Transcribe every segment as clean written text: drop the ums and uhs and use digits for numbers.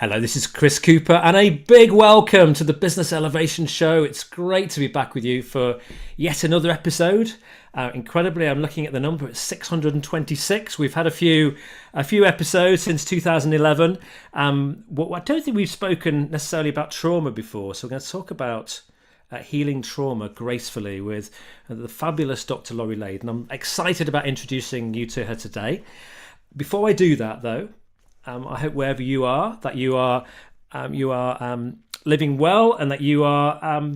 Hello, this is Chris Cooper, and a big welcome to the Business Elevation Show. It's great to be back with you for yet another episode. Incredibly, I'm looking at the number, it's 626. We've had a few episodes since 2011. I don't think we've spoken necessarily about trauma before, so we're going to talk about healing trauma gracefully with the fabulous Dr. Laurie Layden. I'm excited about introducing you to her today. Before I do that, though, I hope wherever you are, that you are living well, and that you are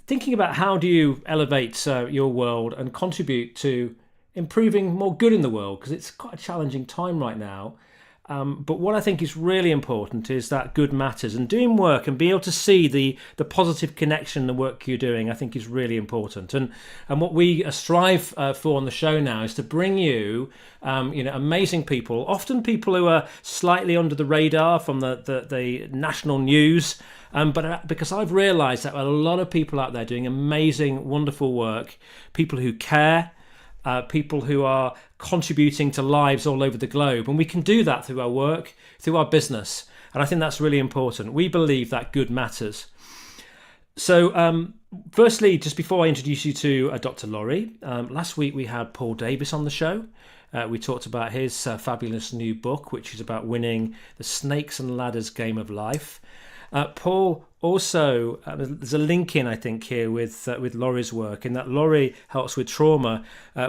thinking about how do you elevate your world and contribute to improving more good in the world, because it's quite a challenging time right now. But what I think is really important is that good matters, and doing work and be able to see the positive connection in the work you're doing, I think is really important. And what we strive for on the show now is to bring you, amazing people, often people who are slightly under the radar from the national news. But because I've realised that a lot of people out there doing amazing, wonderful work, people who care, people who are contributing to lives all over the globe. And we can do that through our work, through our business. And I think that's really important. We believe that good matters. So firstly, just before I introduce you to Dr. Laurie, last week we had Paul Davis on the show. We talked about his fabulous new book, which is about winning the snakes and ladders game of life. Paul also, there's a link in, I think, here with Laurie's work, in that Laurie helps with trauma.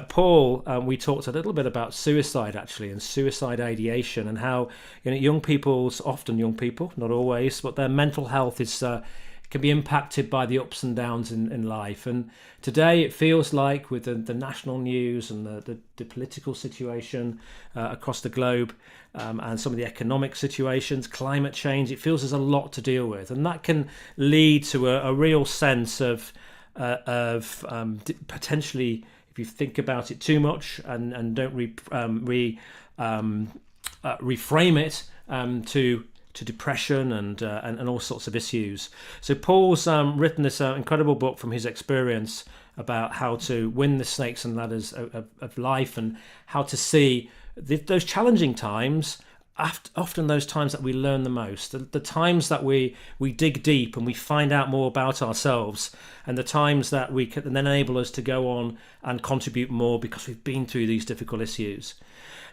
Paul, we talked a little bit about suicide, actually, and suicide ideation, and how often young people, not always, but their mental health is can be impacted by the ups and downs in life. And today it feels like, with the national news and the political situation across the globe, and some of the economic situations, climate change, it feels there's a lot to deal with. And that can lead to a real sense of potentially, if you think about it too much and don't reframe it, to depression and all sorts of issues. So Paul's written this incredible book from his experience about how to win the snakes and ladders of life, and how to see those challenging times, often those times that we learn the most, the times that we dig deep and we find out more about ourselves, and the times that we can then enable us to go on and contribute more because we've been through these difficult issues.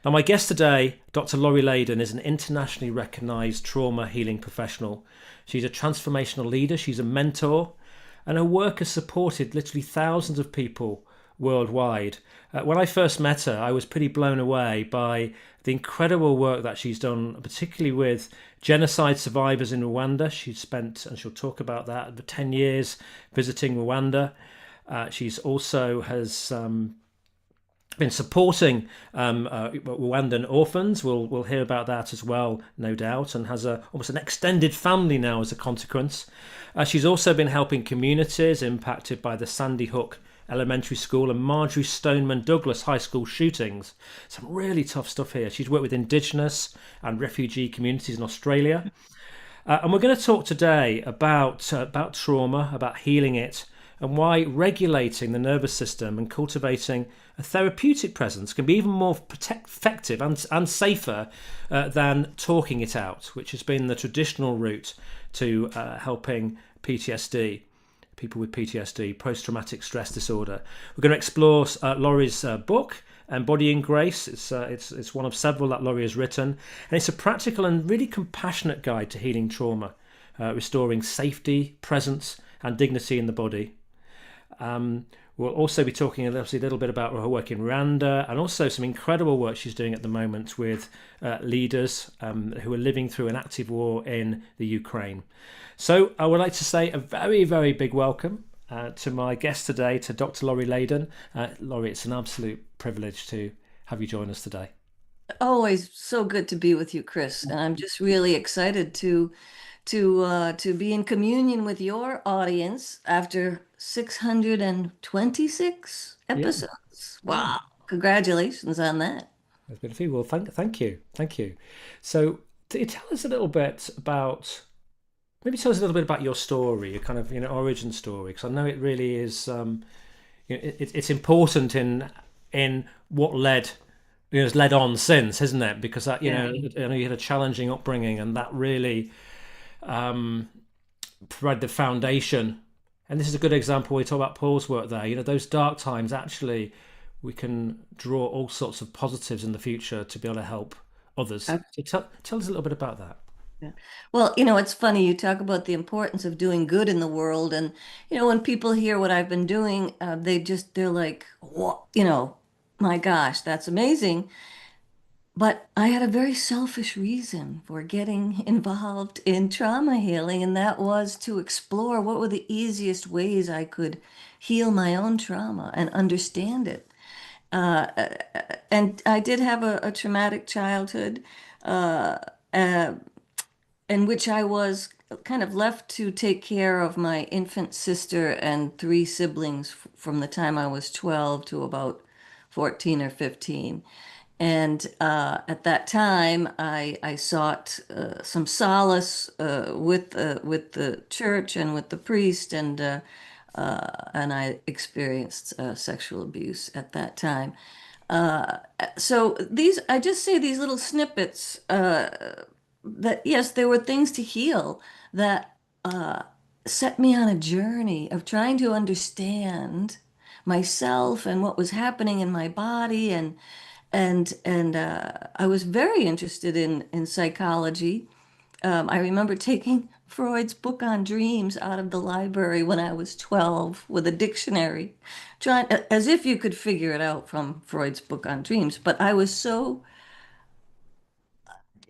Now, my guest today, Dr. Laurie Layden, is an internationally recognised trauma healing professional. She's a transformational leader, she's a mentor, and her work has supported literally thousands of people worldwide. When I first met her, I was pretty blown away by the incredible work that she's done, particularly with genocide survivors in Rwanda. She's spent, and she'll talk about that, for 10 years visiting Rwanda. She's also has been supporting Rwandan orphans. We'll hear about that as well, no doubt, and has almost an extended family now as a consequence. She's also been helping communities impacted by the Sandy Hook Elementary School and Marjorie Stoneman Douglas High School shootings. Some really tough stuff here. She's worked with Indigenous and refugee communities in Australia. And we're going to talk today about trauma, about healing it, and why regulating the nervous system and cultivating a therapeutic presence can be even more effective and safer than talking it out, which has been the traditional route to helping PTSD. People with PTSD, post-traumatic stress disorder. We're going to explore Laurie's book, Embodying Grace. It's one of several that Laurie has written, and it's a practical and really compassionate guide to healing trauma, restoring safety, presence, and dignity in the body. We'll also be talking a little bit about her work in Rwanda, and also some incredible work she's doing at the moment with leaders who are living through an active war in the Ukraine. So I would like to say a very, very big welcome to my guest today, to Dr. Laurie Layden. Laurie, it's an absolute privilege to have you join us today. Always so good to be with you, Chris. And I'm just really excited to be in communion with your audience after 626 episodes. Yeah. Wow. Congratulations on that. That's been a few. Well, thank you. So tell us a little bit about, maybe tell us a little bit about your story, your kind of origin story, because I know it really is it's important in what led has led on since, isn't it? Because that, Yeah. you know, you had a challenging upbringing, and that really provided the foundation. And this is a good example. We talk about Paul's work there. You know, those dark times, actually, we can draw all sorts of positives in the future to be able to help others. So tell us a little bit about that. Yeah. Well, it's funny you talk about the importance of doing good in the world, and when people hear what I've been doing, they're like, "What?" My gosh, that's amazing. But I had a very selfish reason for getting involved in trauma healing, and that was to explore what were the easiest ways I could heal my own trauma and understand it. And I did have a traumatic childhood. Uh, uh, in which I was kind of left to take care of my infant sister and three siblings from the time I was 12 to about 14 or 15. And at that time, I sought some solace with the church and with the priest, and I experienced sexual abuse at that time. So I just say these little snippets that yes, there were things to heal that uh, set me on a journey of trying to understand myself and what was happening in my body, and I was very interested in psychology. I remember taking Freud's book on dreams out of the library when I was 12 with a dictionary, trying as if you could figure it out from Freud's book on dreams. But I was so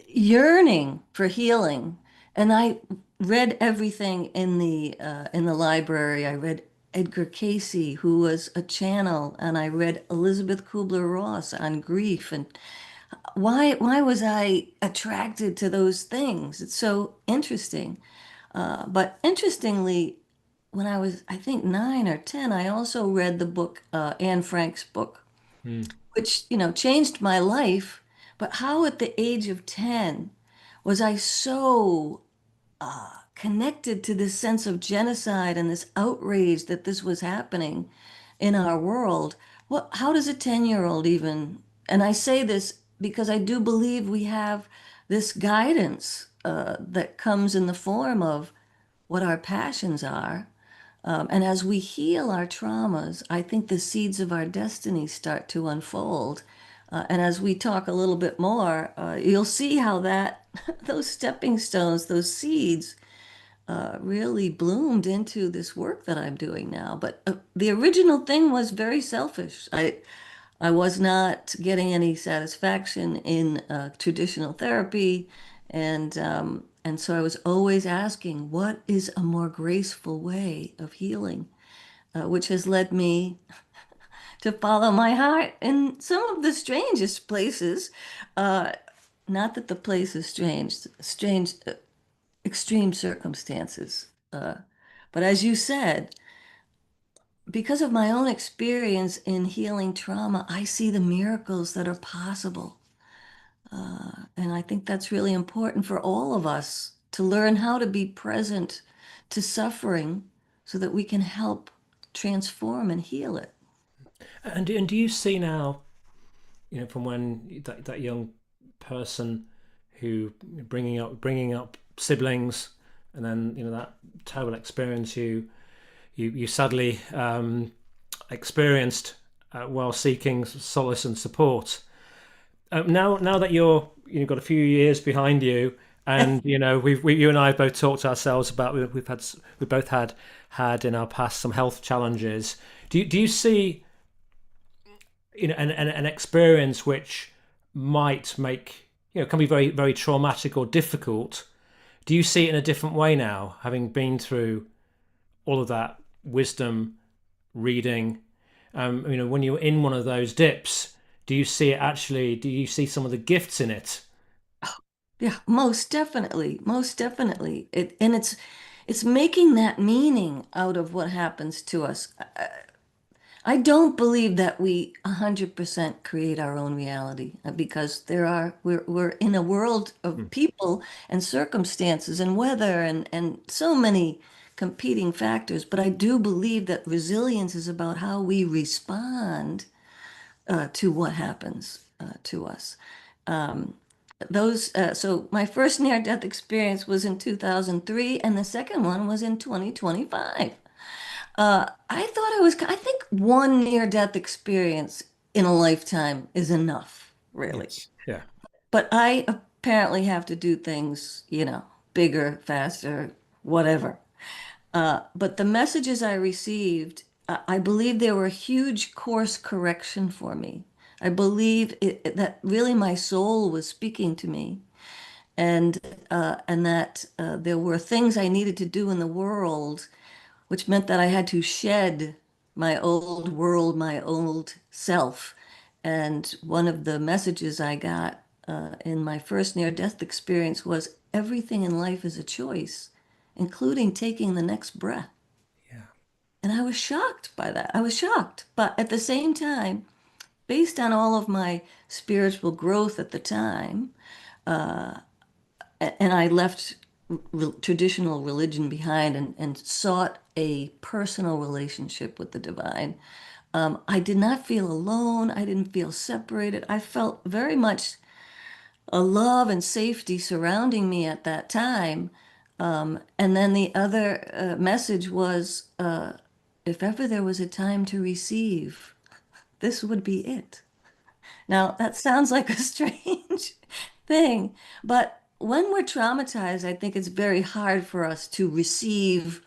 yearning for healing, and I read everything in the library. I read Edgar Casey, who was a channel, and I read Elizabeth Kubler-Ross on grief. And why was I attracted to those things? It's so interesting. But interestingly, when I was, I think, 9 or 10, I also read the book, Anne Frank's book, Mm. which, changed my life. But how at the age of 10 was I so connected to this sense of genocide and this outrage that this was happening in our world? How does a 10-year-old even, and I say this because I do believe we have this guidance that comes in the form of what our passions are. And as we heal our traumas, I think the seeds of our destiny start to unfold. And as we talk a little bit more, you'll see how that those stepping stones, those seeds, really bloomed into this work that I'm doing now. But the original thing was very selfish. I was not getting any satisfaction in traditional therapy, and so I was always asking, what is a more graceful way of healing, which has led me to follow my heart in some of the strangest places. Uh, Not that the place is strange, extreme circumstances. But as you said, because of my own experience in healing trauma, I see the miracles that are possible. And I think that's really important for all of us to learn how to be present to suffering so that we can help transform and heal it. And do you see now, you know, from when that young person who bringing up siblings, and then you know that terrible experience you sadly experienced while seeking solace and support. Now that you've got a few years behind you, and you know you and I have both talked to ourselves about we both had in our past some health challenges. Do you see you know an experience which might make can be very very traumatic or difficult? Do you see it in a different way now, having been through all of that wisdom reading? When you're in one of those dips, do you see it actually? Do you see some of the gifts in it? Yeah, most definitely, most definitely. It's making that meaning out of what happens to us. I don't believe that we 100% create our own reality because we're in a world of Hmm. people and circumstances and weather and so many competing factors. But I do believe that resilience is about how we respond to what happens. to us. Um, so my first near-death experience was in 2003, and the second one was in 2025. I think one near-death experience in a lifetime is enough, really. Yes. Yeah. But I apparently have to do things, bigger, faster, whatever. But the messages I received, I believe they were a huge course correction for me. I believe that really my soul was speaking to me, and that there were things I needed to do in the world, which meant that I had to shed my old world, my old self. And one of the messages I got in my first near-death experience was everything in life is a choice, including taking the next breath. Yeah. And I was shocked by that. I was shocked. But at the same time, based on all of my spiritual growth at the time, and I left traditional religion behind and sought a personal relationship with the divine. I did not feel alone. I didn't feel separated. I felt very much a love and safety surrounding me at that time. And then the other message was if ever there was a time to receive, this would be it. Now, that sounds like a strange thing, but when we're traumatized, I think it's very hard for us to receive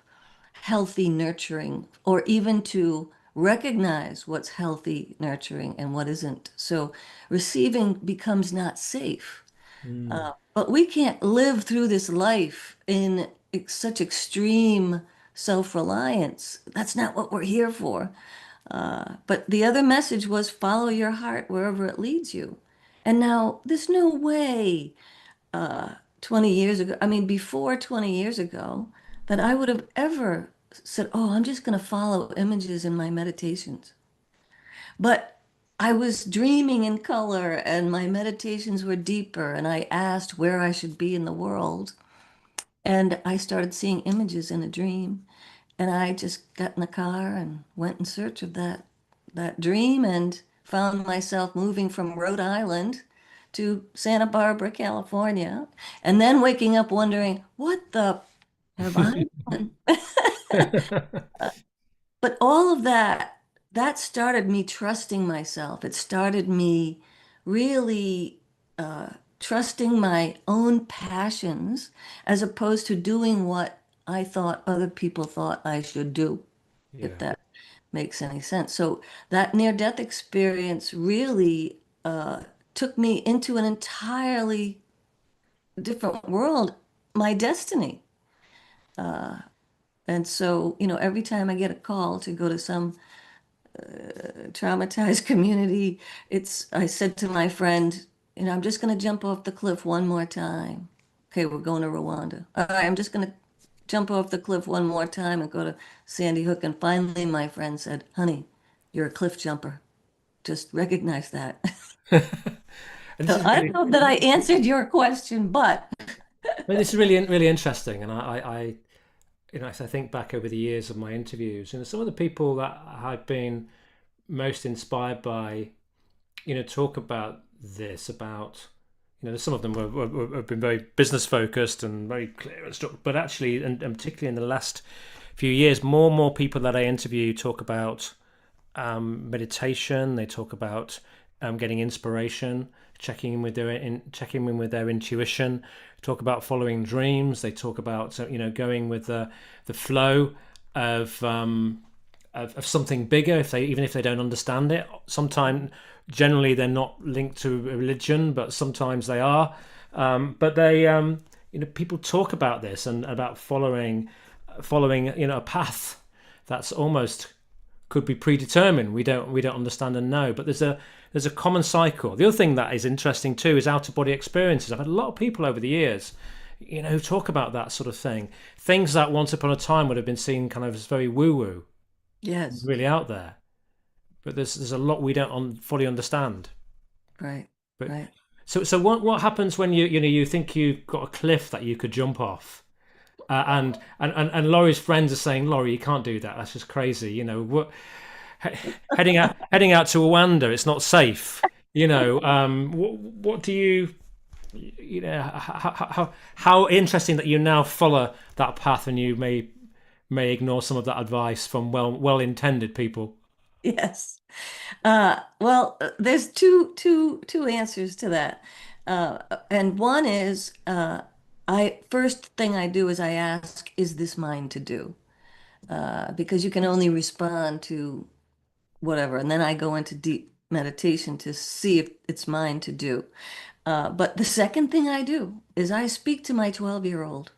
healthy nurturing or even to recognize what's healthy nurturing and what isn't. So receiving becomes not safe. Mm. But we can't live through this life in such extreme self-reliance. That's not what we're here for. But the other message was follow your heart wherever it leads you. And now there's no way 20 years ago, I mean, before 20 years ago, that I would have ever said, oh, I'm just going to follow images in my meditations. But I was dreaming in color and my meditations were deeper, and I asked where I should be in the world. And I started seeing images in a dream. And I just got in the car and went in search of that dream and found myself moving from Rhode Island to Santa Barbara, California, and then waking up wondering, what the have I done? But all of that started me trusting myself. It started me really trusting my own passions as opposed to doing what I thought other people thought I should do, if Yeah. that makes any sense. So that near-death experience really took me into an entirely different world, my destiny. And so, every time I get a call to go to some traumatized community, I said to my friend, I'm just going to jump off the cliff one more time. Okay, we're going to Rwanda. All right, I'm just going to jump off the cliff one more time and go to Sandy Hook. And finally, my friend said, honey, you're a cliff jumper. Just recognize that. And this So is I don't really, know that I answered your question, but this is really, really interesting. And as I think back over the years of my interviews, some of the people that I've been most inspired by, talk about this, about, some of them have been very business focused and very clear and stuff, but actually, and particularly in the last few years, more and more people that I interview talk about meditation. They talk about getting inspiration, checking in with their intuition. Talk about following dreams. They talk about going with the flow of something bigger. Even if they don't understand it, sometimes generally they're not linked to a religion, but sometimes they are. But they people talk about this and about following a path that's almost could be predetermined. We don't understand and know, but there's a common cycle. The other thing that is interesting too is out of body experiences. I've had a lot of people over the years, who talk about that sort of thing. Things that once upon a time would have been seen kind of as very woo woo, yes, really out there. But there's a lot we don't fully understand. right, But right. so what happens when you think you've got a cliff that you could jump off? And Laurie's friends are saying, Laurie, you can't do that. That's just crazy. What heading out to Rwanda, it's not safe. What do you, how interesting that you now follow that path, and you may ignore some of that advice from well intended people. Yes. Well, there's two answers to that. And one is, I first thing I do is I ask, is this mine to do? Because you can only respond to whatever, and then I go into deep meditation to see if it's mine to do. But the second thing I do is I speak to my 12-year-old,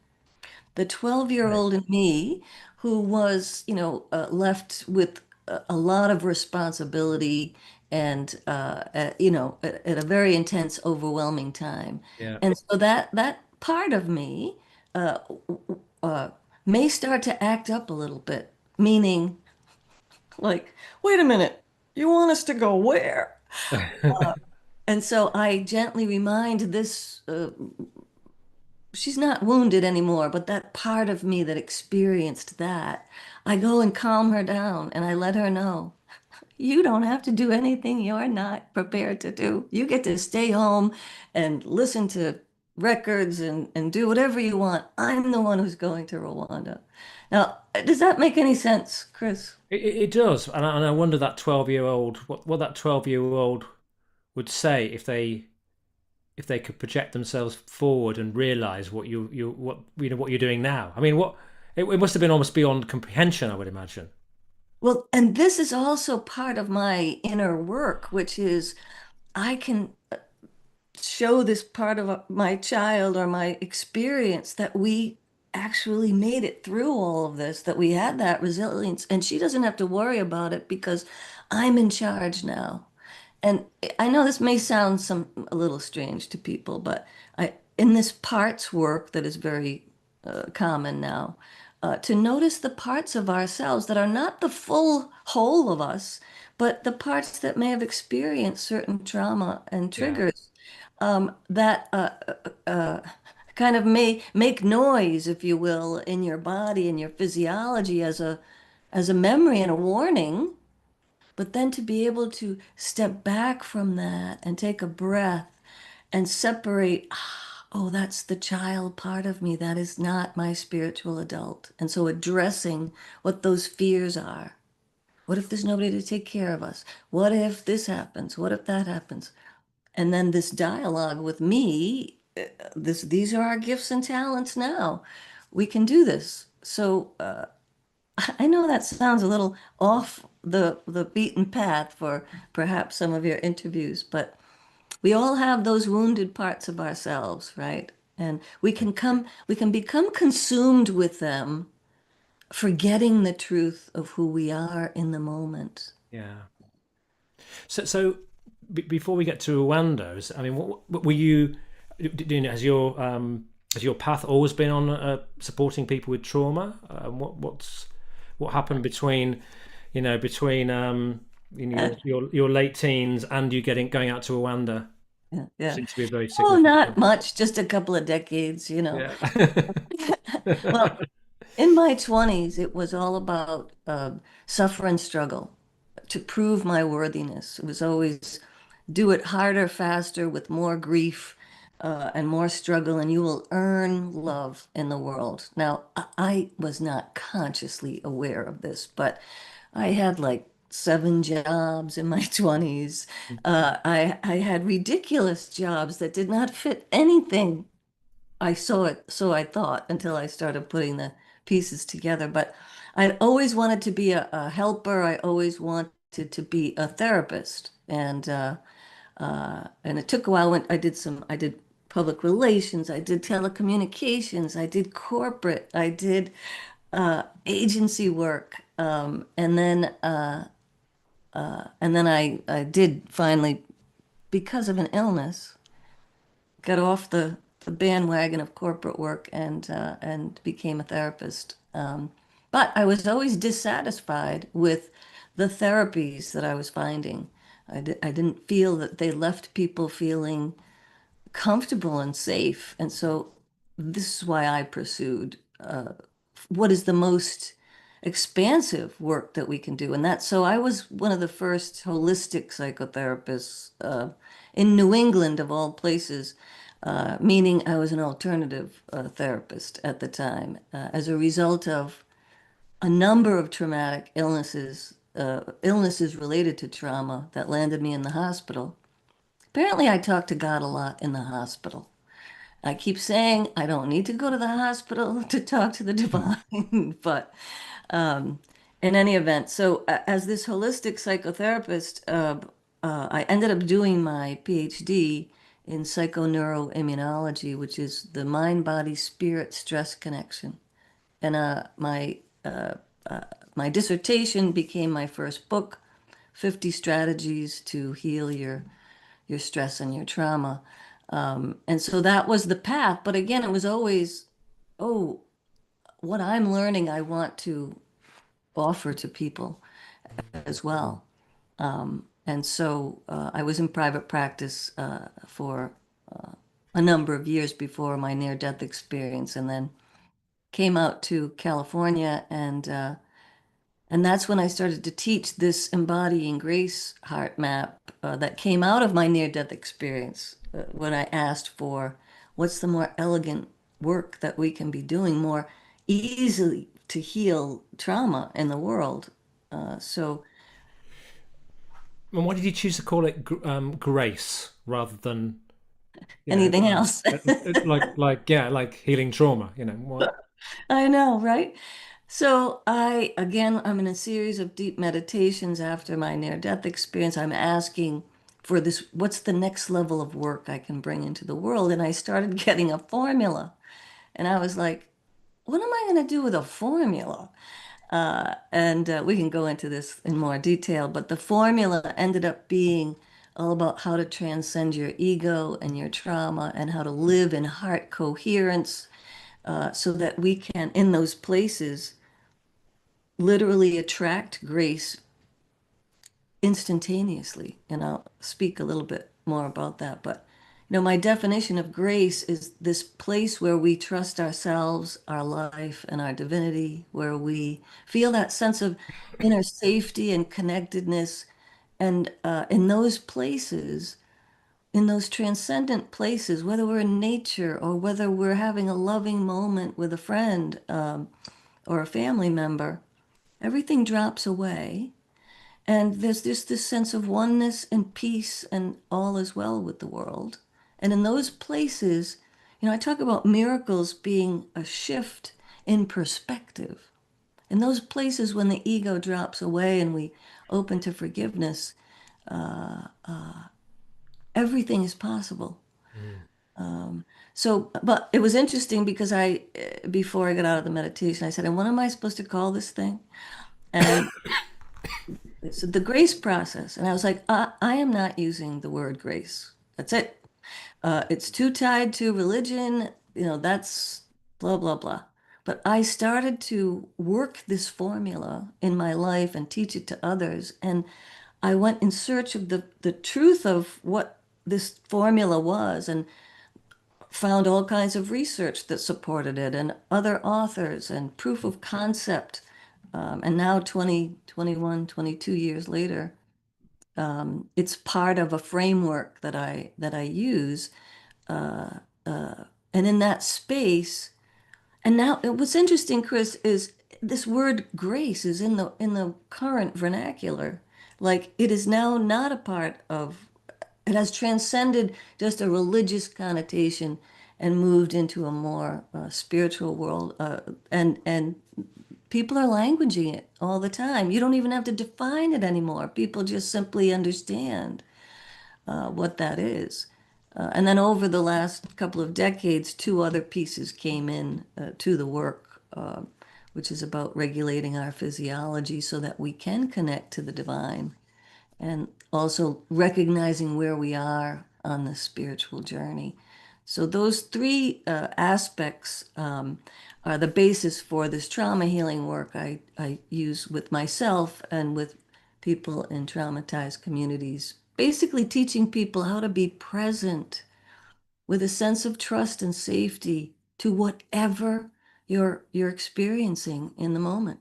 the 12-year-old Right. old in me who was, left with a lot of responsibility and, at a very intense, overwhelming time. Yeah. And so that part of me uh, uh, may start to act up a little bit, meaning like, wait a minute, you want us to go where? And so I gently remind this she's not wounded anymore, but that part of me that experienced that, I go and calm her down and I let her know, you don't have to do anything you're not prepared to do. You get to stay home and listen to records and do whatever you want. I'm the one who's going to Rwanda. Now, does that make any sense, Chris? It does, and I wonder that 12-year-old, what that 12-year-old would say if they could project themselves forward and realize what you're doing now. I mean, it must have been almost beyond comprehension, I would imagine. Well, and this is also part of my inner work, which is I can show this part of my child or my experience that we actually made it through all of this, that we had that resilience, and she doesn't have to worry about it because I'm in charge now. And I know this may sound a little strange to people, but in this parts work that is very common now, to notice the parts of ourselves that are not the full whole of us, but the parts that may have experienced certain trauma and Yeah. triggers that kind of may make noise, if you will, in your body and your physiology as a memory and a warning. But then to be able to step back from that and take a breath and separate, oh, that's the child part of me. That is not my spiritual adult. And so addressing what those fears are. What if there's nobody to take care of us? What if this happens? What if that happens? And then this dialogue with me, these are our gifts and talents now. We can do this. So I know that sounds a little off the beaten path for perhaps some of your interviews, but we all have those wounded parts of ourselves, right? And we can become consumed with them, forgetting the truth of who we are in the moment. Yeah. So before we get to Rwanda, I mean, what were you? Has your path always been on supporting people with trauma? What happened between, between Uh, your late teens and you getting going out to Rwanda? yeah, yeah. Seems to be very Oh, not significant. much, just a couple of decades. Yeah. Well, in my 20s, it was all about suffer and struggle to prove my worthiness. It was always do it harder, faster, with more grief and more struggle, and you will earn love in the world. Now, I was not consciously aware of this, but I had like 7 jobs in my 20s. I had ridiculous jobs that did not fit anything. I saw it, so I thought, until I started putting the pieces together. But I'd always wanted to be a helper. I always wanted to be a therapist, and it took a while. When I did public relations, I did telecommunications, I did corporate, I did agency work, and then I did finally, because of an illness, got off the bandwagon of corporate work and became a therapist. But I was always dissatisfied with the therapies that I was finding. I didn't feel that they left people feeling comfortable and safe. And so this is why I pursued what is the most expansive work that we can do. And that, so I was one of the first holistic psychotherapists in New England, of all places, meaning I was an alternative therapist at the time, as a result of a number of traumatic illnesses related to trauma that landed me in the hospital. Apparently, I talked to God a lot in the hospital. I keep saying I don't need to go to the hospital to talk to the divine, but um, in any event, so as this holistic psychotherapist, I ended up doing my PhD in psychoneuroimmunology, which is the mind, body, spirit, stress connection. And my dissertation became my first book, 50 Strategies to Heal Your Stress and Your Trauma. And so that was the path. But again, it was always, oh, what I'm learning, I want to offer to people as well. And so I was in private practice for a number of years before my near-death experience, and then came out to California, and that's when I started to teach this embodying grace heart map that came out of my near-death experience. When I asked for what's the more elegant work that we can be doing more easily to heal trauma in the world. So And why did you choose to call it grace rather than, anything else? yeah, like healing trauma? What? I know, right? So I'm in a series of deep meditations after my near-death experience. I'm asking for this, what's the next level of work I can bring into the world? And I started getting a formula. And I was like, what am I going to do with a formula? And we can go into this in more detail, but the formula ended up being all about how to transcend your ego and your trauma and how to live in heart coherence so that we can, in those places, literally attract grace instantaneously. And I'll speak a little bit more about that. But, my definition of grace is this place where we trust ourselves, our life, and our divinity, where we feel that sense of inner safety and connectedness. And in those places, in those transcendent places, whether we're in nature or whether we're having a loving moment with a friend or a family member, everything drops away. And there's just this sense of oneness and peace and all is well with the world. And in those places, I talk about miracles being a shift in perspective. In those places, when the ego drops away and we open to forgiveness, everything is possible. Mm. So, but it was interesting because before I got out of the meditation, I said, and what am I supposed to call this thing? And it's the grace process. And I was like, I am not using the word grace. That's it. It's too tied to religion. That's blah, blah, blah. But I started to work this formula in my life and teach it to others. And I went in search of the truth of what this formula was and found all kinds of research that supported it and other authors and proof of concept. And now 20, 21, 22 years later, it's part of a framework that I use. Uh, and in that space, and now what's interesting, Chris, is this word grace is in the current vernacular. Like it is now not a part of, it has transcended just a religious connotation and moved into a more spiritual world. And people are languaging it all the time. You don't even have to define it anymore. People just simply understand what that is. And then over the last couple of decades, two other pieces came in to the work, which is about regulating our physiology so that we can connect to the divine and also recognizing where we are on the spiritual journey. So those three aspects are the basis for this trauma healing work I use with myself and with people in traumatized communities, basically teaching people how to be present with a sense of trust and safety to whatever you're experiencing in the moment.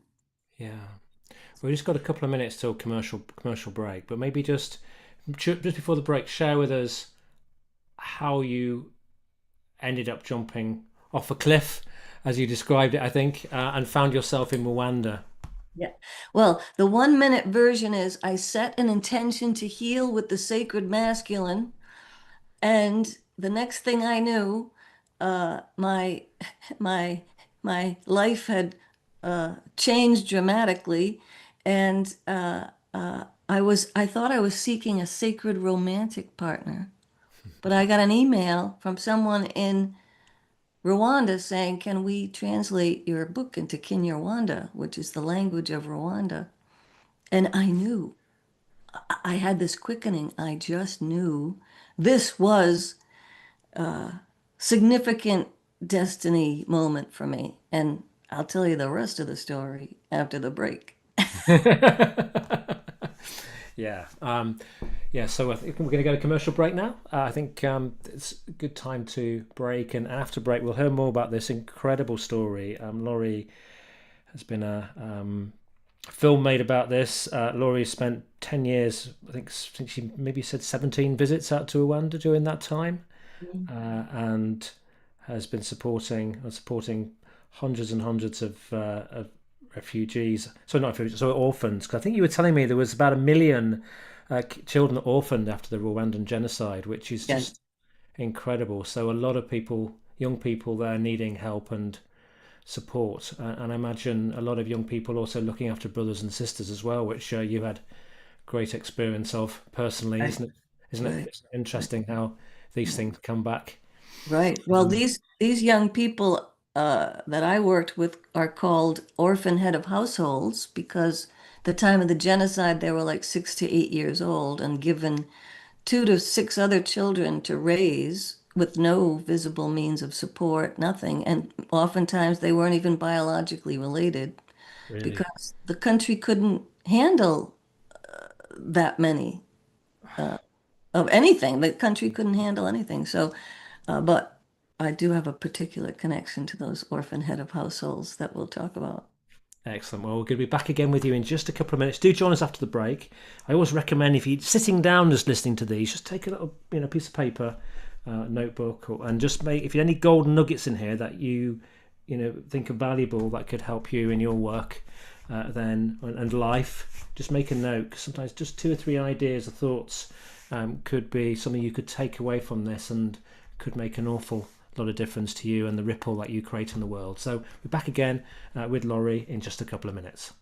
Yeah. We just got a couple of minutes till commercial break, but maybe just before the break, share with us how you ended up jumping off a cliff, as you described it, I think, and found yourself in Rwanda. Yeah. Well, the 1 minute version is I set an intention to heal with the sacred masculine, and the next thing I knew, my my my life had changed dramatically, and I thought I was seeking a sacred romantic partner, but I got an email from someone in Rwanda saying, "Can we translate your book into Kinyarwanda, which is the language of Rwanda?" And I knew. I had this quickening. I just knew this was significant destiny moment for me. And I'll tell you the rest of the story after the break. Yeah. Yeah. So I think we're going to go to commercial break now. I think it's a good time to break. And after break, we'll hear more about this incredible story. Laurie has been a film made about this. Laurie spent 10 years, I think she maybe said 17 visits out to Rwanda during that time, and has been supporting hundreds and hundreds of refugees. So not refugees, so orphans. 'Cause I think you were telling me there was about 1 million children orphaned after the Rwandan genocide, which is Yes. just incredible. So a lot of people, young people there needing help and support. And I imagine a lot of young people also looking after brothers and sisters as well, which you had great experience of personally, Right. isn't it? Isn't it Right. interesting how these things come back? Right. Well, these young people that I worked with are called orphan head of households because the time of the genocide they were like 6 to 8 years old and given 2 to 6 other children to raise with no visible means of support, nothing. And oftentimes they weren't even biologically related Really? because the country couldn't handle that many of anything. The country couldn't handle anything. So, but I do have a particular connection to those orphan head of households that we'll talk about. Excellent. Well, we're going to be back again with you in just a couple of minutes. Do join us after the break. I always recommend if you're sitting down just listening to these, just take a little piece of paper, notebook, and just make if you have any golden nuggets in here that you think are valuable that could help you in your work, then and life. Just make a note. 'Cause sometimes just two or three ideas or thoughts could be something you could take away from this and could make an awful lot of difference to you and the ripple that you create in the world. So we're back again with Laurie in just a couple of minutes.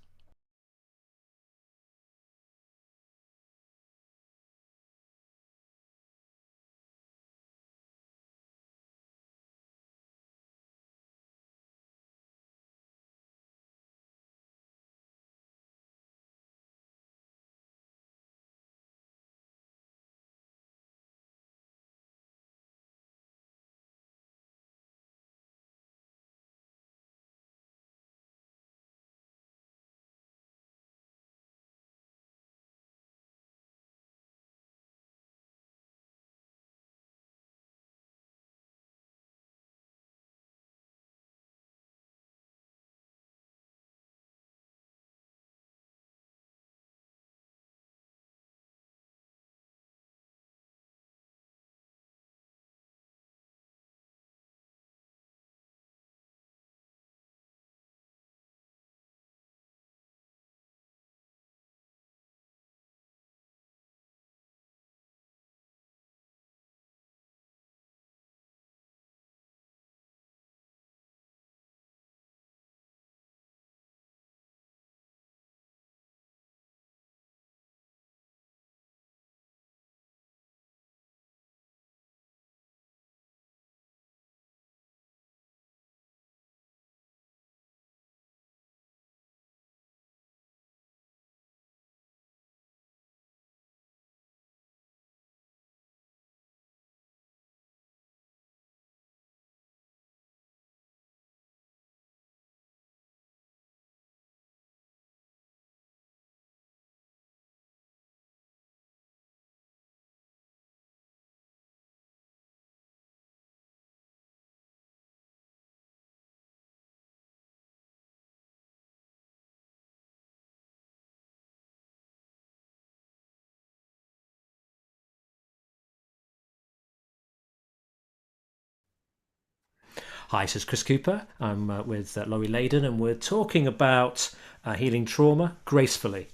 Hi, this is Chris Cooper. I'm with Laurie Layden, and we're talking about healing trauma gracefully.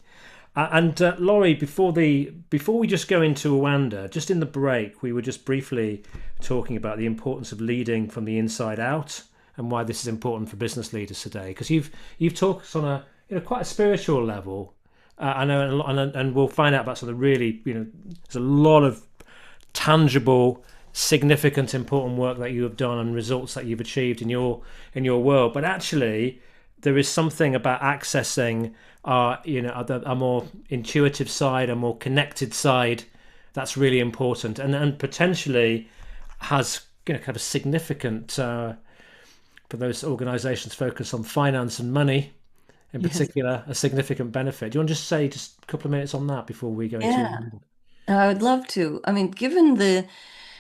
And Laurie, before we just go into Rwanda, just in the break, we were just briefly talking about the importance of leading from the inside out, and why this is important for business leaders today. Because you've talked on a quite a spiritual level. I know, and we'll find out about some of the really there's a lot of tangible, significant, important work that you have done and results that you've achieved in your world. But actually, there is something about accessing a more intuitive side, a more connected side, that's really important, and potentially has kind of a significant for those organisations focused on finance and money in Yes. particular, a significant benefit. Do you want to just say just a couple of minutes on that before we go into? Yeah, I would love to. I mean, given the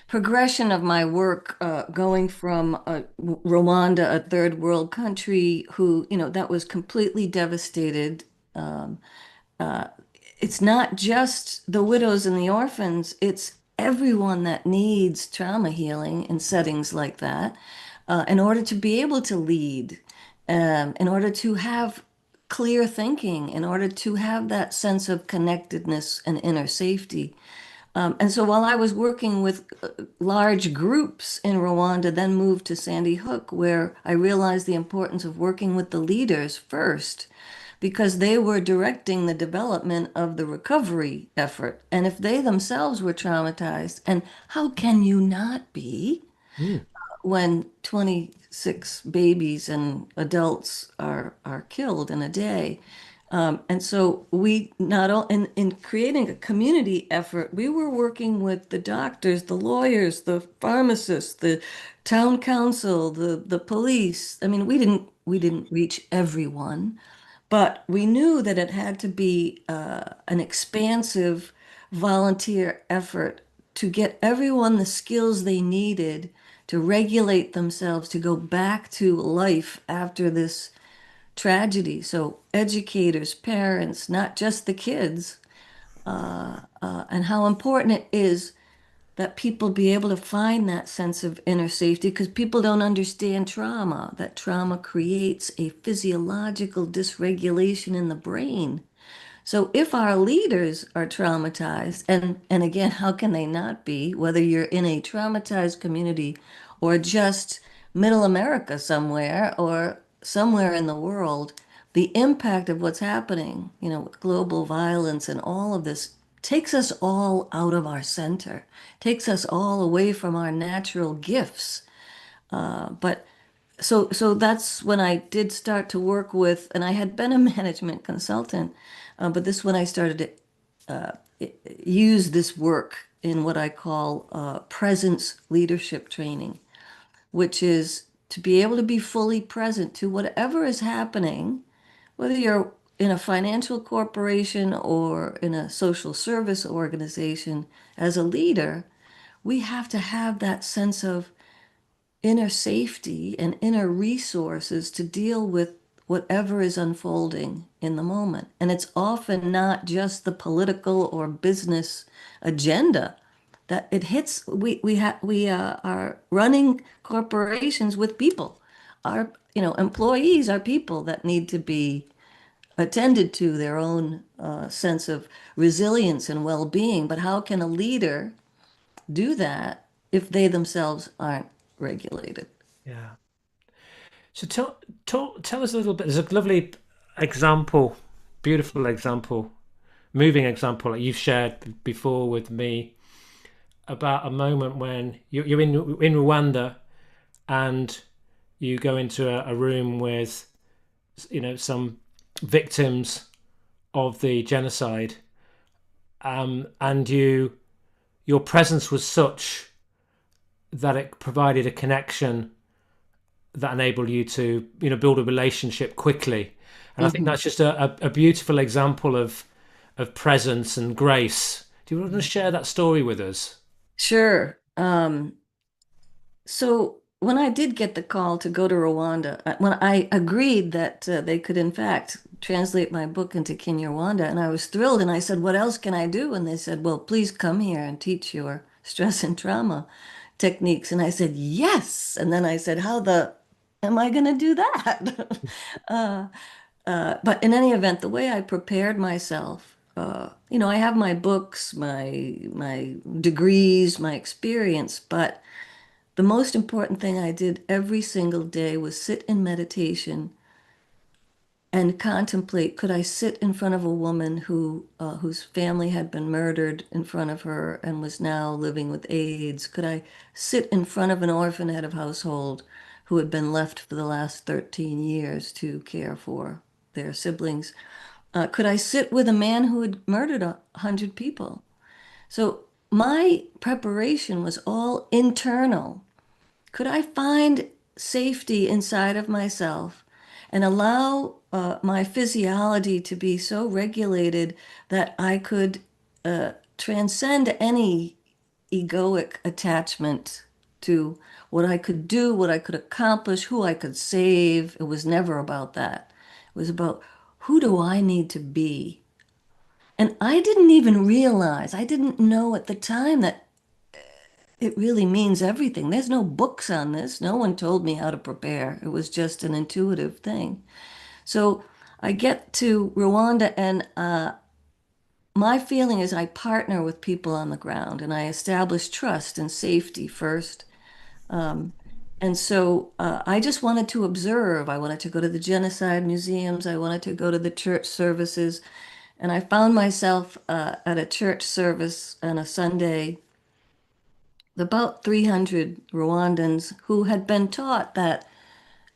progression of my work, going from Rwanda, a third world country, that was completely devastated. Um, uh, it's not just the widows and the orphans, it's everyone that needs trauma healing in settings like that, in order to be able to lead, in order to have clear thinking, in order to have that sense of connectedness and inner safety. And so while I was working with large groups in Rwanda, then moved to Sandy Hook, where I realized the importance of working with the leaders first, because they were directing the development of the recovery effort. And if they themselves were traumatized, and how can you not be Mm. when 26 babies and adults are killed in a day? And so we not all in creating a community effort, we were working with the doctors, the lawyers, the pharmacists, the town council, the police. I mean, we didn't reach everyone, but we knew that it had to be an expansive volunteer effort to get everyone the skills they needed to regulate themselves, to go back to life after this tragedy. So educators, parents, not just the kids, and how important it is that people be able to find that sense of inner safety, because people don't understand trauma, that trauma creates a physiological dysregulation in the brain. So if our leaders are traumatized, and again, how can they not be, whether you're in a traumatized community or just middle America somewhere or somewhere in the world, the impact of what's happening, with global violence and all of this takes us all out of our center, takes us all away from our natural gifts. But so that's when I did start to work with, and I had been a management consultant, but this when I started to use this work in what I call presence leadership training, which is to be able to be fully present to whatever is happening, whether you're in a financial corporation or in a social service organization. As a leader, we have to have that sense of inner safety and inner resources to deal with whatever is unfolding in the moment. And it's often not just the political or business agenda that it hits. We are running corporations with people. Our employees are people that need to be attended to, their own sense of resilience and well-being. But how can a leader do that if they themselves aren't regulated? Yeah. So tell us a little bit. There's a lovely example, beautiful example, moving example that you've shared before with me about a moment when you're in Rwanda, and you go into a room with some victims of the genocide, and your presence was such that it provided a connection that enabled you to build a relationship quickly. And I think Mhm. that's just a beautiful example of presence and grace. Do you want to share that story with us? Sure. So when I did get the call to go to Rwanda, when I agreed that they could, in fact, translate my book into Kinyarwanda, and I was thrilled, and I said, "What else can I do?" And they said, "Well, please come here and teach your stress and trauma techniques." And I said, "Yes." And then I said, "How the am I going to do that? uh, but in any event, the way I prepared myself, I have my books, my degrees, my experience, but the most important thing I did every single day was sit in meditation and contemplate, could I sit in front of a woman whose family had been murdered in front of her and was now living with AIDS? Could I sit in front of an orphan head of household who had been left for the last 13 years to care for their siblings? Could I sit with a man who had murdered 100 people? So my preparation was all internal. Could I find safety inside of myself and allow my physiology to be so regulated that I could transcend any egoic attachment to what I could do, what I could accomplish, who I could save? It was never about that. It was about, who do I need to be? And I didn't even realize, I didn't know at the time that it really means everything. There's no books on this. No one told me how to prepare. It was just an intuitive thing. So I get to Rwanda, and my feeling is I partner with people on the ground and I establish trust and safety first. Um, and so I just wanted to observe. I wanted to go to the genocide museums. I wanted to go to the church services. And I found myself at a church service on a Sunday, about 300 Rwandans who had been taught that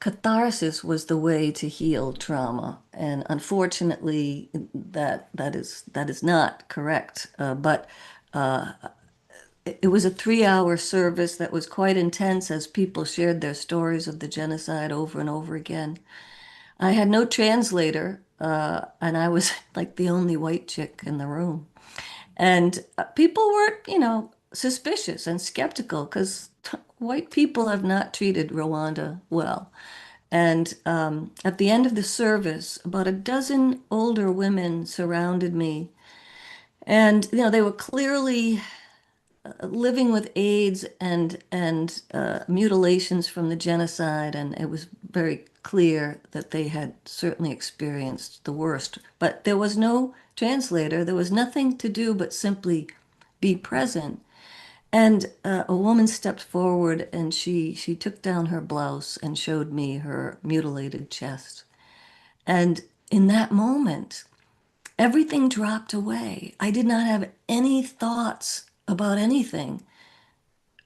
catharsis was the way to heal trauma. And unfortunately, that is not correct. But it was a 3-hour service that was quite intense as people shared their stories of the genocide over and over again. I had no translator, and I was like the only white chick in the room. And people were, suspicious and skeptical because white people have not treated Rwanda well. And at the end of the service, about a dozen older women surrounded me. And, they were clearly living with AIDS and mutilations from the genocide. And it was very clear that they had certainly experienced the worst. But there was no translator. There was nothing to do but simply be present. And a woman stepped forward and she took down her blouse and showed me her mutilated chest. And in that moment, everything dropped away. I did not have any thoughts about anything,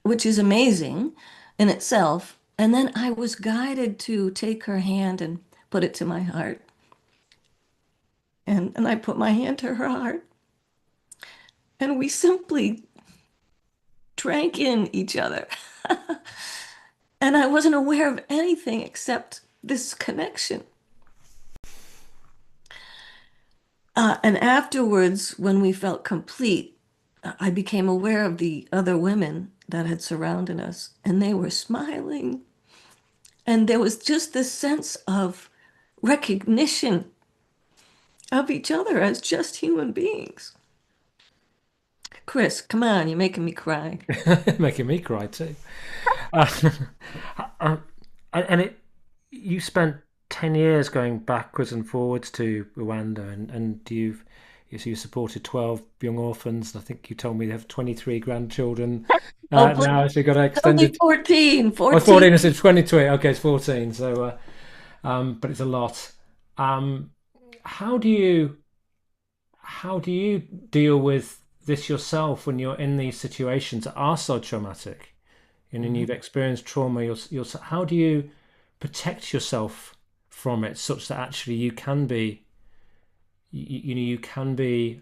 which is amazing in itself. And then I was guided to take her hand and put it to my heart. And I put my hand to her heart. And we simply drank in each other. And I wasn't aware of anything except this connection. And afterwards, when we felt complete, I became aware of the other women that had surrounded us, and they were smiling. And there was just this sense of recognition of each other as just human beings. Chris, come on, you're making me cry. Making me cry too. Uh, uh, and you spent 10 years going backwards and forwards to Rwanda, and you supported 12 young orphans. I think you told me you have 23 grandchildren Oh, please, now. So you got an only extended. 14, Oh, 14. 14. I said 23. Okay, it's 14. So, but it's a lot. Um, how do you how do you deal with this yourself when you're in these situations that are so traumatic? And Mhm. you've experienced trauma how do you protect yourself from it such that actually you can be you can be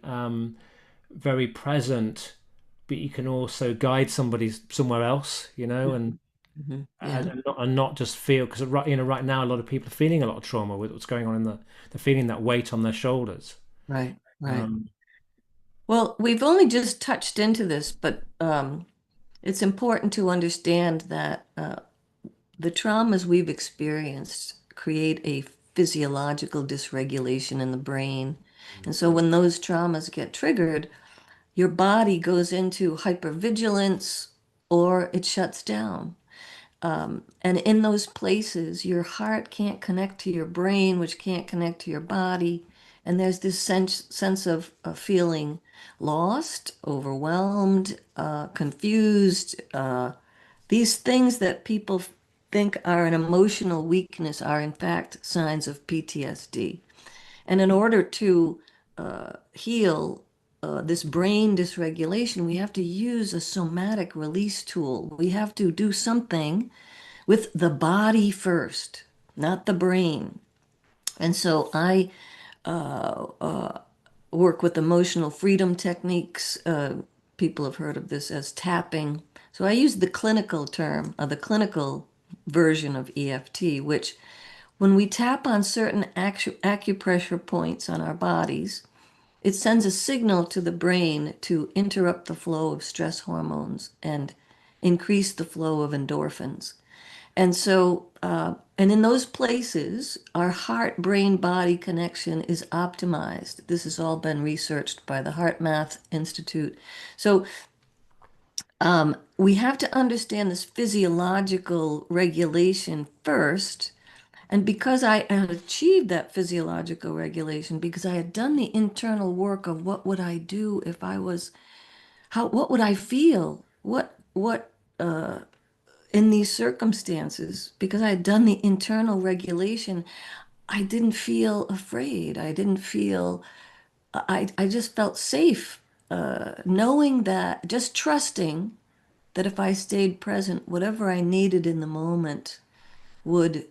very present, but you can also guide somebody somewhere else, and Yeah, not just feel, because right now a lot of people are feeling a lot of trauma with what's going on they're feeling that weight on their shoulders. right, right. um, Well, we've only just touched into this, but it's important to understand that the traumas we've experienced create a physiological dysregulation in the brain. And so when those traumas get triggered, your body goes into hypervigilance or it shuts down. And in those places, your heart can't connect to your brain, which can't connect to your body. And there's this sense of feeling lost, overwhelmed, confused. These things that people think are an emotional weakness are, in fact, signs of PTSD. And in order to heal this brain dysregulation, we have to use a somatic release tool. We have to do something with the body first, not the brain. And so I work with emotional freedom techniques. People have heard of this as tapping. So I use the clinical term, the clinical version of EFT, which when we tap on certain acupressure points on our bodies, it sends a signal to the brain to interrupt the flow of stress hormones and increase the flow of endorphins. And so, and in those places, our heart brain body connection is optimized. This has all been researched by the Heart Math Institute. So, we have to understand this physiological regulation first. And because I had achieved that physiological regulation, because I had done the internal work of what would I do if I was, what would I feel? What in these circumstances, because I had done the internal regulation, I didn't feel afraid. I didn't feel, I just felt safe, knowing that, just trusting that if I stayed present, whatever I needed in the moment would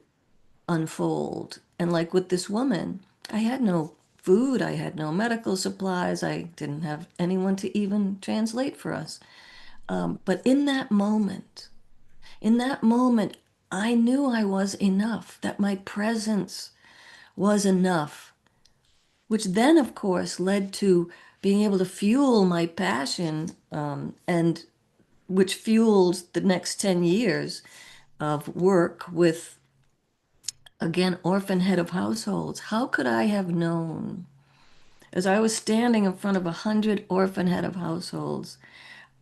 unfold. And like with this woman, I had no food, I had no medical supplies, I didn't have anyone to even translate for us. But in that moment, I knew I was enough, that my presence was enough, which then, of course, led to being able to fuel my passion, and which fueled the next 10 years of work with, again, orphan head of households. How could I have known, as I was standing in front of 100 orphan head of households,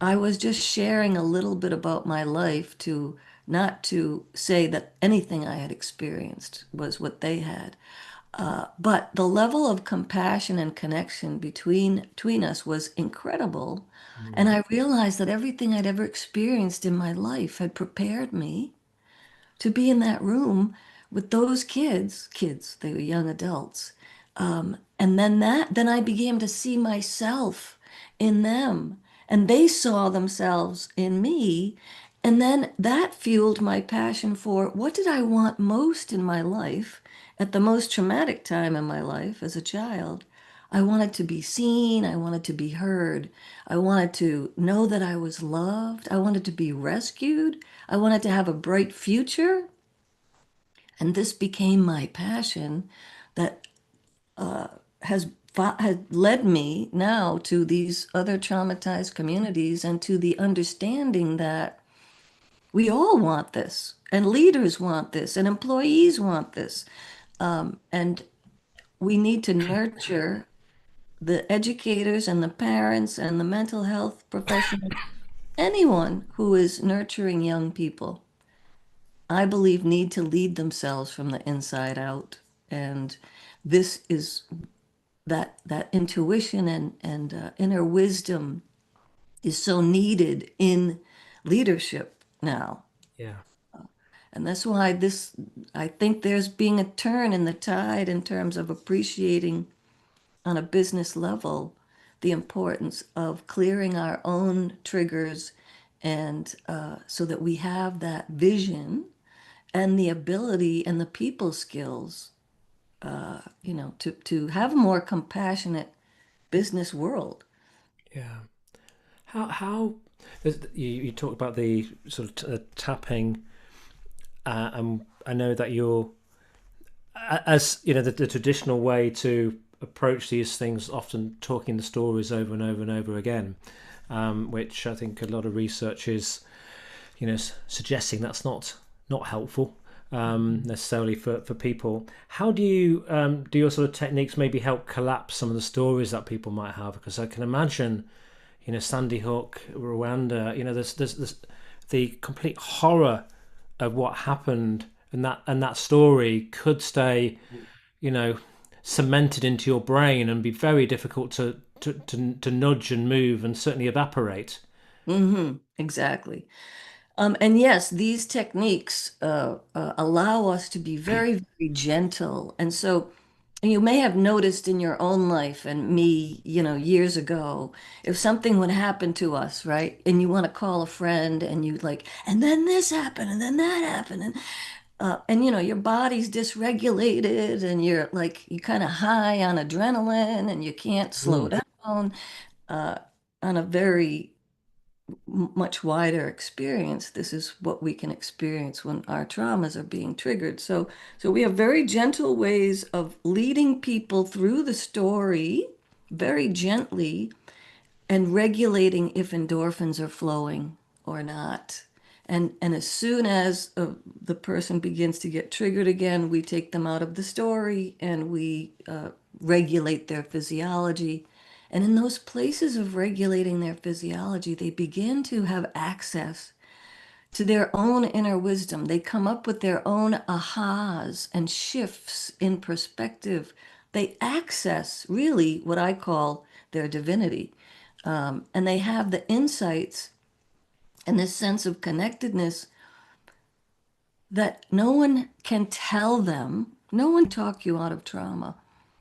I was just sharing a little bit about my life, to not to say that anything I had experienced was what they had. But the level of compassion and connection between us was incredible. And Mm. I realized that everything I'd ever experienced in my life had prepared me to be in that room with those kids, they were young adults. And then I began to see myself in them, and they saw themselves in me. And then that fueled my passion for what did I want most in my life at the most traumatic time in my life as a child. I wanted to be seen. I wanted to be heard. I wanted to know that I was loved. I wanted to be rescued. I wanted to have a bright future. And this became my passion that has led me now to these other traumatized communities, and to the understanding that we all want this, and leaders want this, and employees want this. And we need to nurture the educators and the parents and the mental health professionals, anyone who is nurturing young people, I believe, need to lead themselves from the inside out. And this is that intuition and inner wisdom is so needed in leadership now. Yeah. And that's why this, I think there's being a turn in the tide in terms of appreciating on a business level the importance of clearing our own triggers, and so that we have that vision and the ability and the people skills, to have a more compassionate business world. Yeah. How you talk about the sort of tapping, and I know that you're, as you know, the traditional way to approach these things, often talking the stories over and over and over again, which I think a lot of research is, suggesting that's not helpful, necessarily for people. How do you do your sort of techniques maybe help collapse some of the stories that people might have? Because I can imagine, Sandy Hook, Rwanda, there's the complete horror of what happened, and that story could stay, you know, cemented into your brain and be very difficult to nudge and move and certainly evaporate. Exactly. And yes, these techniques allow us to be very, very gentle. And so you may have noticed in your own life and me, years ago, if something would happen to us, right? And you want to call a friend and you like, and then this happened, and then that happened. And your body's dysregulated and you're like, you kind of high on adrenaline and you can't slow Mm. down uh, on a very much wider experience. This is what we can experience when our traumas are being triggered. So we have very gentle ways of leading people through the story very gently and regulating if endorphins are flowing or not. And as soon as the person begins to get triggered again, we take them out of the story and we regulate their physiology. And in those places of regulating their physiology, they begin to have access to their own inner wisdom. They come up with their own ahas and shifts in perspective. They access really what I call their divinity. And they have the insights and this sense of connectedness that no one can tell them. No one talk you out of trauma.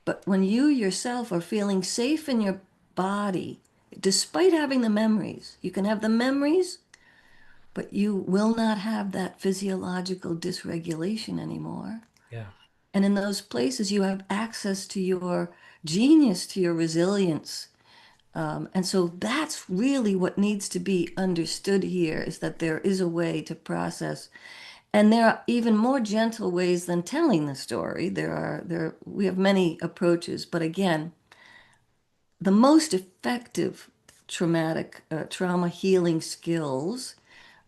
But when you yourself are feeling safe in your body, despite having the memories, you can have the memories, but you will not have that physiological dysregulation anymore. Yeah. And in those places, you have access to your genius, to your resilience. And so that's really what needs to be understood here is that there is a way to process. And there are even more gentle ways than telling the story. We have many approaches, but again, the most effective trauma healing skills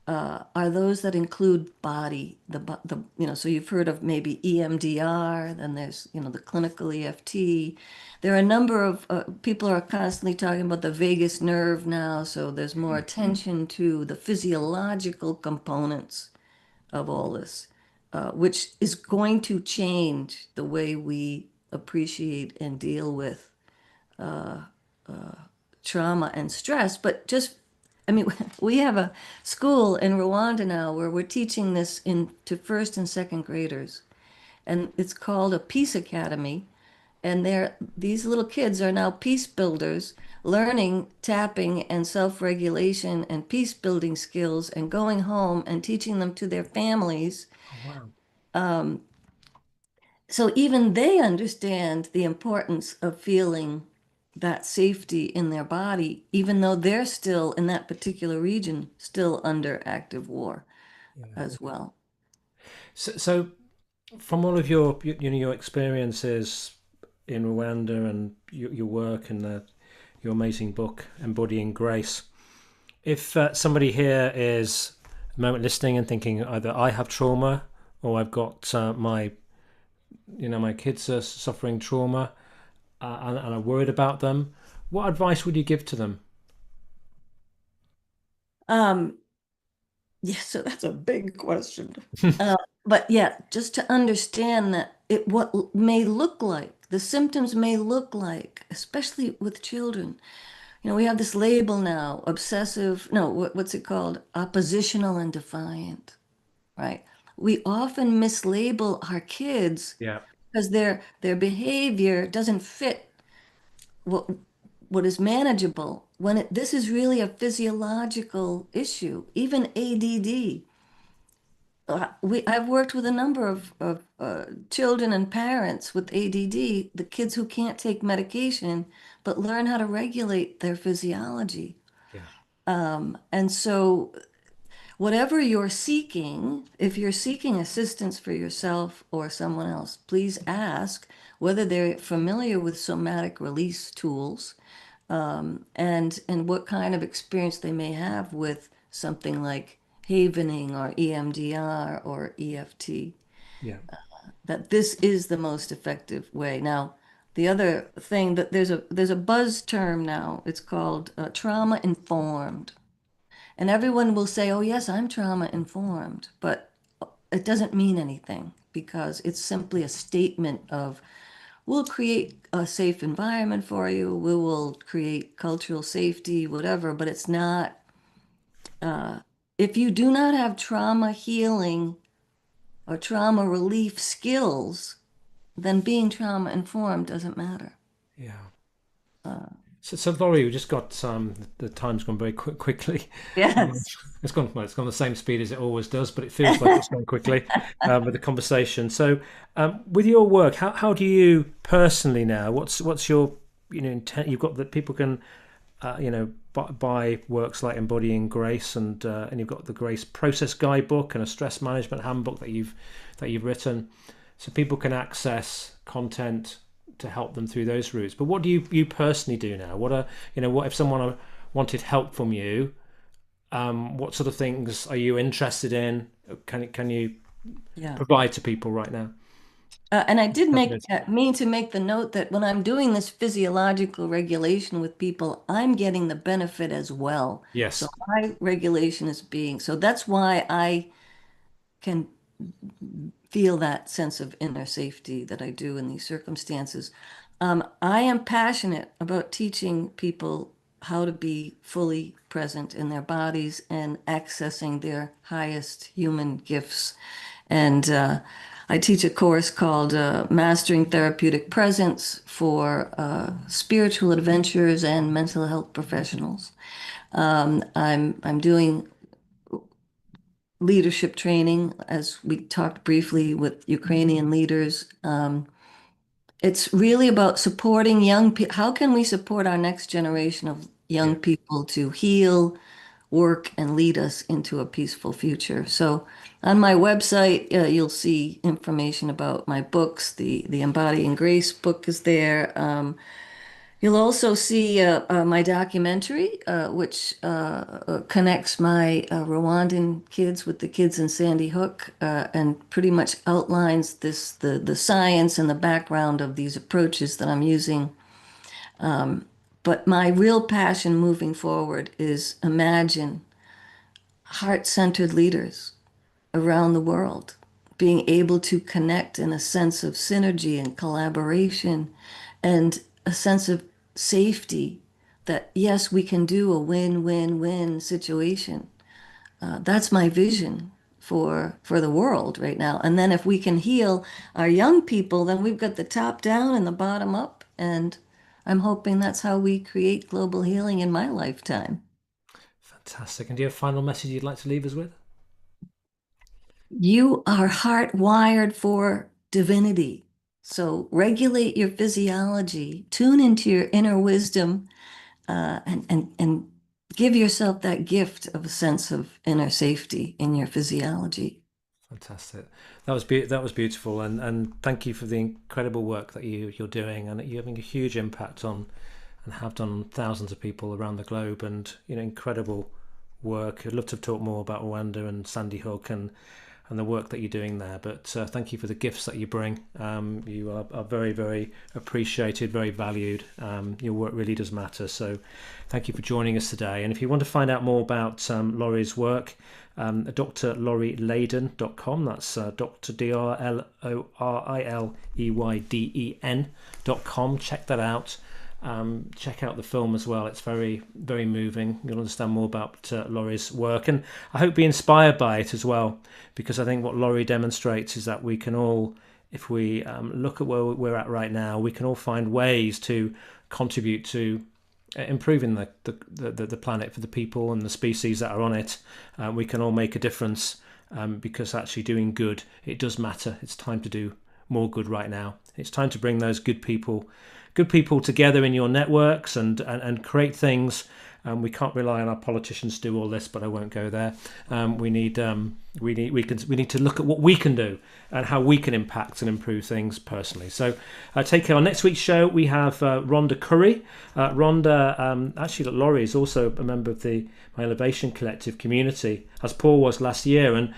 are those that include body, so you've heard of maybe EMDR, then there's, the clinical EFT. There are a number of people are constantly talking about the vagus nerve now, so there's more attention to the physiological components of all this, which is going to change the way we appreciate and deal with trauma and stress. But just, I mean, we have a school in Rwanda now where we're teaching this to first and second graders, and it's called a Peace Academy. And these little kids are now peace builders, learning tapping and self-regulation and peace building skills, and going home and teaching them to their families. Oh, wow. So even they understand the importance of feeling that safety in their body, even though they're still in that particular region, still under active war Yeah. as well. So from all of your experiences in Rwanda and your work and your amazing book, Embodying Grace, if somebody here is a moment listening and thinking either I have trauma or I've got my kids are suffering trauma and I'm worried about them, what advice would you give to them? Um, yeah, so that's a big question. Uh, but yeah, just to understand that what may look like, the symptoms may look like, especially with children. We have this label now, obsessive, no, what's it called? Oppositional and defiant, right? We often mislabel our kids Yeah. because their behavior doesn't fit what what is manageable when this is really a physiological issue, even ADD. I've worked with a number of children and parents with ADD, the kids who can't take medication but learn how to regulate their physiology. Yeah. And so, whatever you're seeking, if you're seeking assistance for yourself or someone else, please ask whether they're familiar with somatic release tools, and what kind of experience they may have with something like havening or EMDR or EFT, Yeah. that this is the most effective way. Now, the other thing that there's a buzz term now. It's called trauma informed, and everyone will say, "Oh yes, I'm trauma informed," but it doesn't mean anything because it's simply a statement of we'll create a safe environment for you, we will create cultural safety, whatever, but it's not, if you do not have trauma healing or trauma relief skills, then being trauma informed doesn't matter. Yeah. So Laurie, we just got the time's gone very quickly. Um, Yes. it's gone the same speed as it always does, but it feels like it's gone quickly with the conversation. So, with your work, how do you personally now? What's your intent? You've got that people can buy works like Embodying Grace, and you've got the Grace Process Guidebook and a stress management handbook that you've written, so people can access content to help them through those routes. But what do you personally do now? What if someone wanted help from you? What sort of things are you interested in? Can you Yeah. provide to people right now? And I did Definitely. mean to make the note that when I'm doing this physiological regulation with people, I'm getting the benefit as well. So Yes. my regulation is being, so that's why I can feel that sense of inner safety that I do in these circumstances. I am passionate about teaching people how to be fully present in their bodies and accessing their highest human gifts. And I teach a course called Mastering Therapeutic Presence for spiritual adventurers and mental health professionals. I'm doing leadership training, as we talked briefly with Ukrainian leaders. It's really about supporting young people. How can we support our next generation of young Yeah. people to heal, work, and lead us into a peaceful future? So, on my website, you'll see information about my books. The Embodying Grace book is there. You'll also see my documentary, which connects my Rwandan kids with the kids in Sandy Hook, and pretty much outlines the science and the background of these approaches that I'm using. But my real passion moving forward is imagine heart-centered leaders around the world being able to connect in a sense of synergy and collaboration and a sense of safety that yes, we can do a win-win-win situation. That's my vision for the world right now. And then if we can heal our young people, then we've got the top down and the bottom up. And I'm hoping that's how we create global healing in my lifetime. Fantastic. And do you have a final message you'd like to leave us with? You are hardwired for divinity. So regulate your physiology, tune into your inner wisdom, and give yourself that gift of a sense of inner safety in your physiology. Fantastic. That was beautiful, and thank you for the incredible work that you're doing, and you're having a huge impact on and have done on thousands of people around the globe, and incredible work. I'd love to talk more about Rwanda and Sandy Hook and the work that you're doing there. But thank you for the gifts that you bring. You are very, very appreciated, very valued. Your work really does matter. So thank you for joining us today. And if you want to find out more about Laurie's work, drlorieleyden.com. That's Dr. DrLorieleyden.com. Check that out. Check out the film as well. It's very, very moving. You'll understand more about Laurie's work, and I hope be inspired by it as well, because I think what Laurie demonstrates is that we can all, if we look at where we're at right now, we can all find ways to contribute to improving the planet for the people and the species that are on it. We can all make a difference, because actually doing good, it does matter. It's time to do more good right now. It's time to bring those good people together in your networks and create things. We can't rely on our politicians to do all this, but I won't go there. We need to look at what we can do and how we can impact and improve things personally. So take care. On next week's show, we have Rhonda Curry. Rhonda, actually, Laurie is also a member of my Elevation Collective community, as Paul was last year, and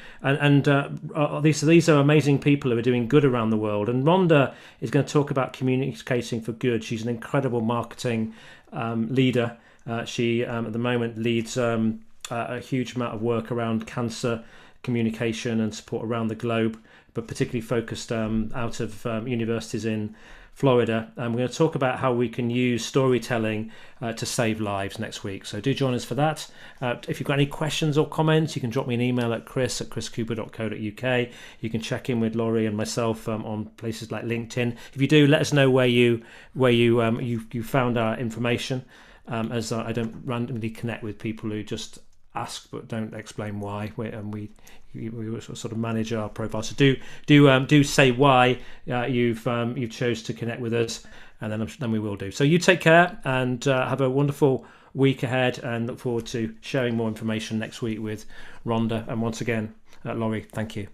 these are amazing people who are doing good around the world. And Rhonda is going to talk about communicating for good. She's an incredible marketing leader. She at the moment leads a huge amount of work around cancer communication and support around the globe, but particularly focused out of universities in Florida. And we're going to talk about how we can use storytelling to save lives next week. So do join us for that. If you've got any questions or comments, you can drop me an email at chris@chriscooper.co.uk. You can check in with Laurie and myself on places like LinkedIn. If you do, let us know where you found our information, as I don't randomly connect with people who just ask but don't explain why. We sort of manage our profile. So do say why you've chose to connect with us, and then we will do. So you take care and have a wonderful week ahead, and look forward to sharing more information next week with Rhonda. And once again, Laurie, thank you.